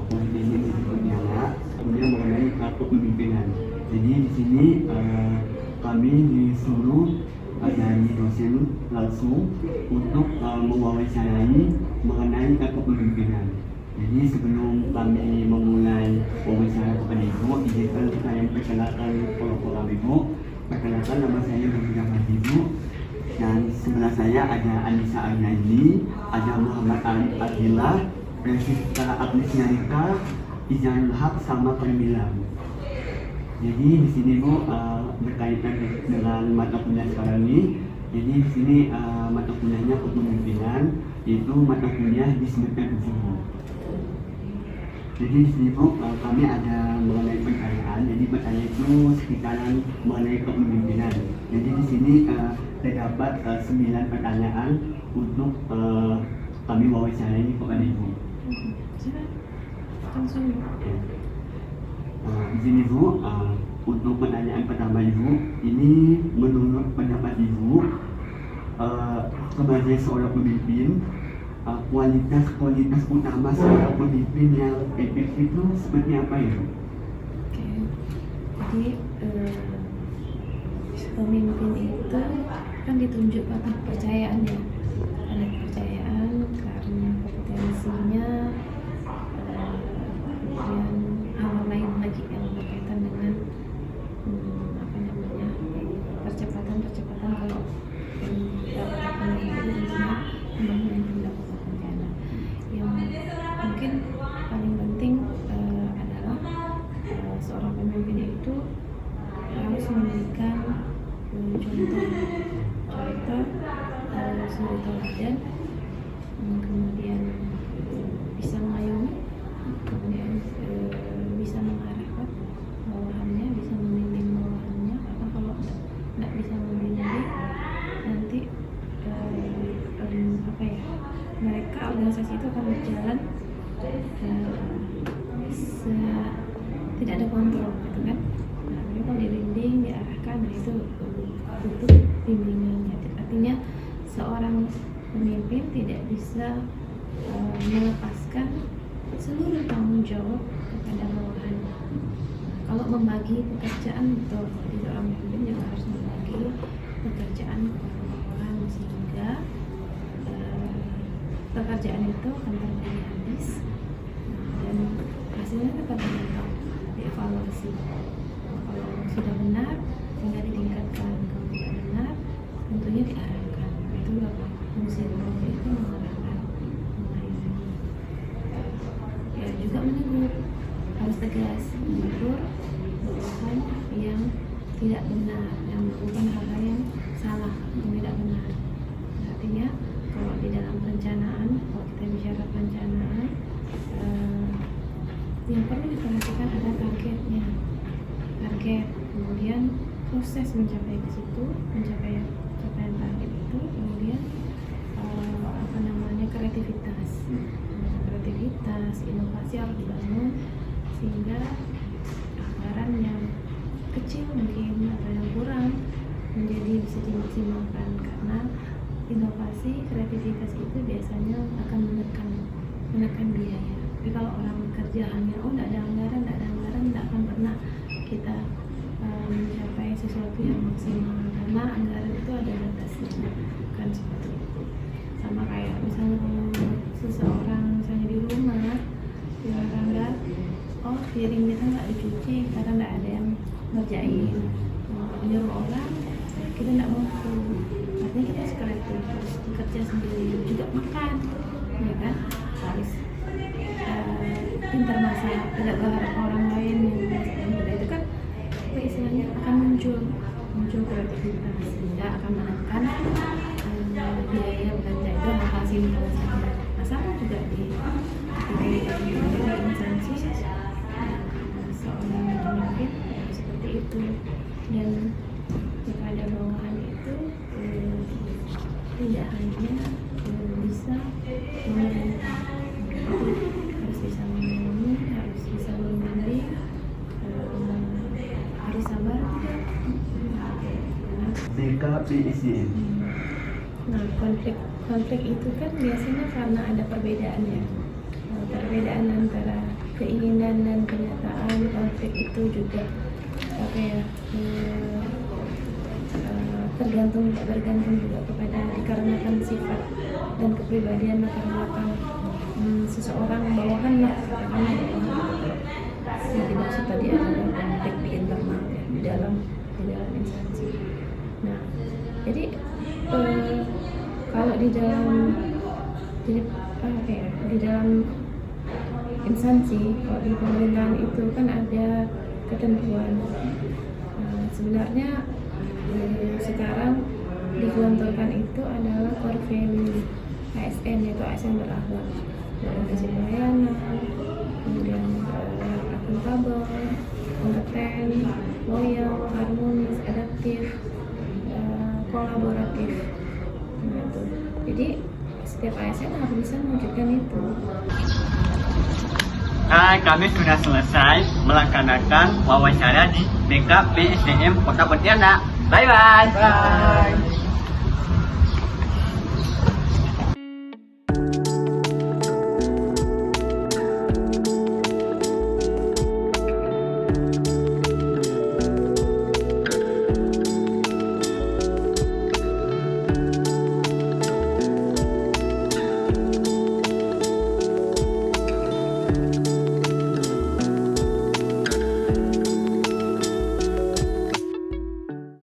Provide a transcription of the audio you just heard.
ini disebutnya kemudian mengenai kepemimpinan. Jadi di sini kami disuruh dari dosen langsung untuk mewawancarai mengenai kepemimpinan. Jadi sebelum kami memulai wawancara kepada Ibu, izinkan saya memperkenalkan kelompok Ibu. Perkenalkan, nama saya Muhammad Ibu. Dan sebelah saya ada Anissa Agnaini, ada Muhammad Adila, Revita Agnes Nyarika, Izanul Haq, sama Permila. Jadi di sini Bu berkaitan dengan mata kuliah sekarang ini. Jadi di sini mata kuliahnya kepemimpinan, yaitu mata kuliah di semester 7. Jadi di sini Bu kami ada mengenai pertanyaan. Jadi pertanyaan itu sekitaran mengenai kepemimpinan. Jadi di sini terdapat 9 pertanyaan untuk kami wawancarai kepada Ibu. Langsung. Di sini Bu, untuk pertanyaan pertama Ibu, ini menurut pendapat Ibu, sebagai seorang pemimpin, kualitas utama seorang pemimpin yang efektif itu seperti apa Ibu? Oke. Jadi pemimpin itu kan ditunjuk pada kepercayaan ya, ada kepercayaan karena kompetensinya, kemudian hal lain lagi yang berkaitan dengan percepatan kalau dapat pemimpin tentunya pembangunan tindakan bencana. Yang mungkin paling penting adalah seorang pemimpin itu harus memberikan contoh suri tauladan, kemudian bisa mengayomi, kemudian bisa mengarahkan bawahannya, bisa membimbing bawahannya. Karena kalau tidak bisa membimbing, nanti mereka organisasi itu akan berjalan tidak ada kontrol gitu kan. Nah, tapi kalau dibimbing, diarahkan, nah itu butuh bimbingannya. Artinya seorang pemimpin tidak bisa melepaskan seluruh tanggung jawab kepada bawahannya. Kalau membagi pekerjaan, betul, jadi seorang pemimpin juga harus membagi pekerjaan kepada bawahan sehingga pekerjaan itu akan terbagi habis dan hasilnya akan terpantau, dievaluasi. Kalau sudah benar, sehingga ditingkatkan. Kalau tidak benar, tentunya diarahkan. Itu fungsi pemimpin itu, mengarahkan, mengayomi. Ya juga menegur, harus tegas menegur bawahan yang tidak benar, yang melakukan hal-hal yang salah, yang tidak benar. Artinya kalau di dalam perencanaan, kalau kita bicara perencanaan, yang perlu diperhatikan ada targetnya, kemudian proses mencapai ke situ, mencapai target itu, kemudian kreativitas, inovasi harus dibangun sehingga anggaran yang kecil mungkin atau yang kurang menjadi bisa dimaksimalkan, karena inovasi, kreativitas itu biasanya akan menekan biaya. Tapi kalau orang bekerja hanya tidak ada anggaran, tidak akan pernah kita mencapai sesuatu yang maksimal, karena anggaran itu ada batasnya, kan seperti itu. Sama kayak misalnya seseorang misalnya di rumah tangga, piring kita nggak dicuci karena nggak ada yang ngerjain, menyuruh orang, kita nggak mampu. Artinya kita kreatif, harus bekerja sendiri, juga makan, ya kan, harus pintar masak, tidak berharap orang lain yang masak yang berbeda. Itu kan istilahnya akan muncul kreativitas, sehingga akan menekan biaya belanja. Itu hal-hal simpel saja. Sama juga di instansi seorang pemimpin seperti itu, dan kepada bawahan itu tidak hanya bisa memerintah, harus bisa mengayomi, harus bisa membimbing, harus sabar juga. BKPICM. Nah, konflik itu kan biasanya karena ada perbedaan ya, perbedaan antara praktik itu juga apa ya, bergantung juga kepada dikarenakan sifat dan kepribadian latar belakang seseorang, bawahan lah, karena yang dimaksud tadi adalah konflik di internal ya, di dalam instansi. Nah, jadi kalau di dalam instansi, kalau di pemerintahan itu kan ada ketentuan. Sebenarnya sekarang digelontorkan itu adalah core value ASN, yaitu ASN berakhlak, berorientasi pelayanan, kemudian akuntabel, kompeten, loyal, harmonis, adaptif, kolaboratif. Nah, itu. Jadi setiap ASN harus bisa mewujudkan itu. Kami sudah selesai melaksanakan wawancara di BKP SDM Kota Pontianak. Bye-bye. Bye.